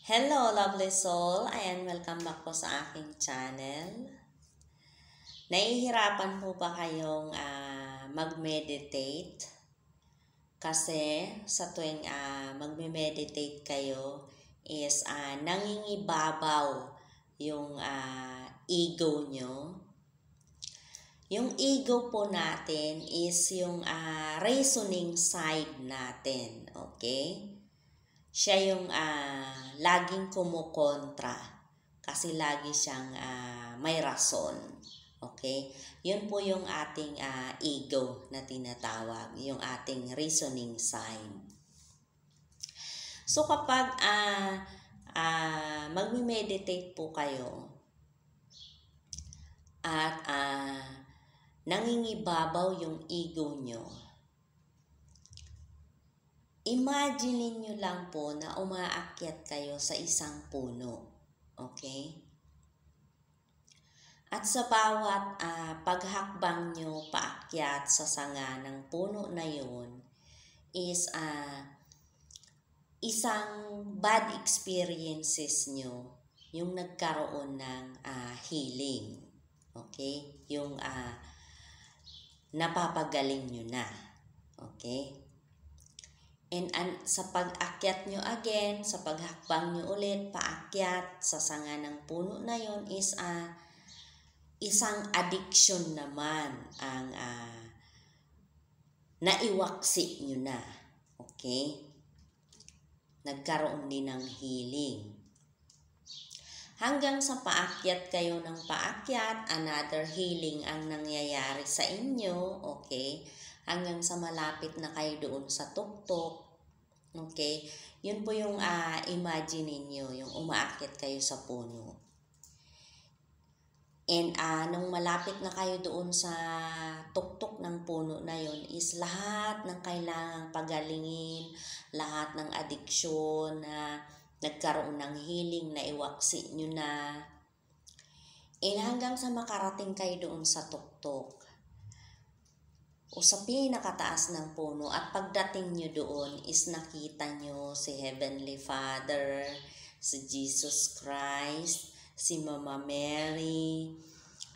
Hello, lovely soul, and welcome back po sa aking channel. Nahihirapan po ba kayong mag-meditate? Kasi sa tuwing magme-meditate kayo is nangingibabaw yung ego nyo. Yung ego po natin is yung reasoning side natin, okay? Siya yung laging kumukontra kasi lagi siyang may rason. Okay? Yun po yung ating ego na tinatawag, yung ating reasoning side. So kapag magme-meditate po kayo at nangingibabaw yung ego nyo, imagine nyo lang po na umaakyat kayo sa isang puno. Okay? At sa bawat paghakbang nyo paakyat sa sanga ng puno na yun is isang bad experiences nyo yung nagkaroon ng healing. Okay? Yung napapagaling nyo na. Okay? And sa pag-akyat nyo again, sa paghakbang nyo ulit, paakyat sa sanga ng puno na yon is isang addiction naman ang naiwaksi nyo na. Okay? Nagkaroon din ng healing. Hanggang sa paakyat kayo ng paakyat, another healing ang nangyayari sa inyo. Okay? Hanggang sa malapit na kayo doon sa tuktok. Okay? Yun po yung imagine niyo, yung umaakyat kayo sa puno. And nung malapit na kayo doon sa tuktok ng puno na yun is lahat ng kailangang pagalingin, lahat ng addiction na nagkaroon ng healing na iwaksi nyo na. And hanggang sa makarating kayo doon sa tuktok o sa pinakataas ng puno at pagdating nyo doon is nakita nyo si Heavenly Father, si Jesus Christ, si Mama Mary,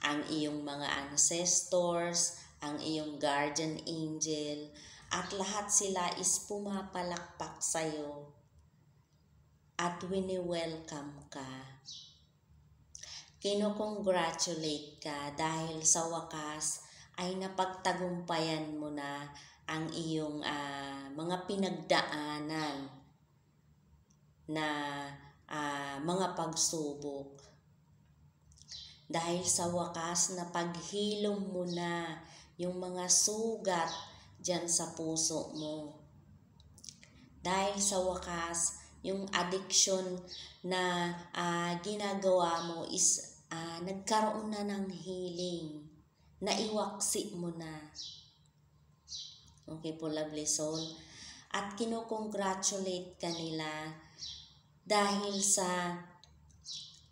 ang iyong mga ancestors, ang iyong guardian angel, at lahat sila is pumapalakpak sa'yo at wini-welcome ka. Kino-congratulate ka dahil sa wakas ay napagtagumpayan mo na ang iyong mga pinagdaanan na mga pagsubok. Dahil sa wakas na paghilom mo na yung mga sugat dyan sa puso mo. Dahil sa wakas, yung addiction na ginagawa mo is nagkaroon na ng healing. Naiwaksi mo na. Okay po, lovely soul. At kino-congratulate ka nila dahil sa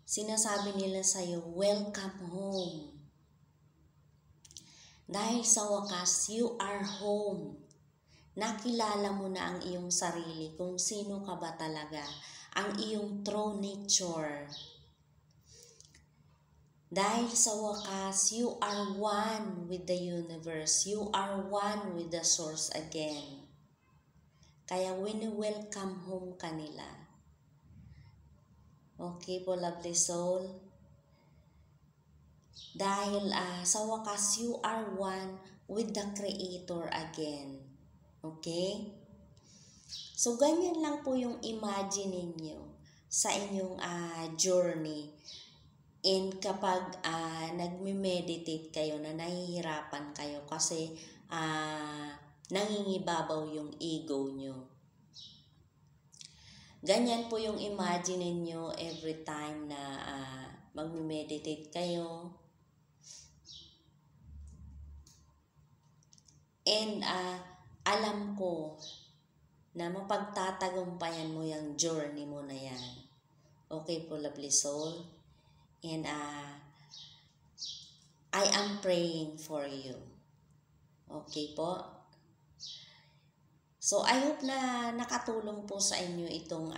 sinasabi nila sa'yo, welcome home. Dahil sa wakas, you are home. Nakilala mo na ang iyong sarili kung sino ka ba talaga, ang iyong true nature. Dahil sa wakas, you are one with the universe. You are one with the source again. Kaya wini-welcome home ka nila. Okay po, lovely soul. Dahil sa wakas, you are one with the Creator again. Okay? So, ganyan lang po yung imagine ninyo sa inyong journey. And kapag nagme-meditate kayo na nahihirapan kayo kasi nangingibabaw yung ego nyo. Ganyan po yung imagine niyo every time na magme-meditate kayo. And alam ko na mapagtatagumpayan mo yung journey mo na yan. Okay po, lovely soul. And I am praying for you. Okay po? So, I hope na nakatulong po sa inyo itong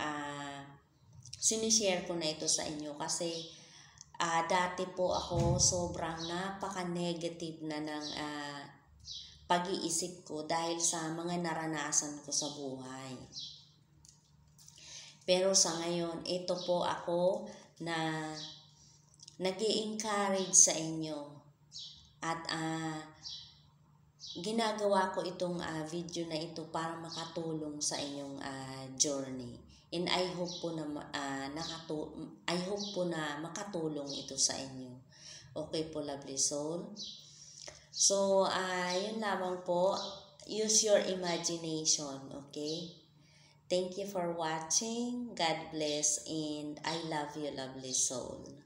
sinishare ko na ito sa inyo kasi dati po ako sobrang napaka-negative na ng pag-iisip ko dahil sa mga naranasan ko sa buhay. Pero sa ngayon, ito po ako na nag-i-encourage sa inyo at ginagawa ko itong video na ito para makatulong sa inyong journey. And I hope po na makatulong ito sa inyo. Okay po, lovely soul. So, yun lamang po. Use your imagination, okay? Thank you for watching. God bless and I love you, lovely soul.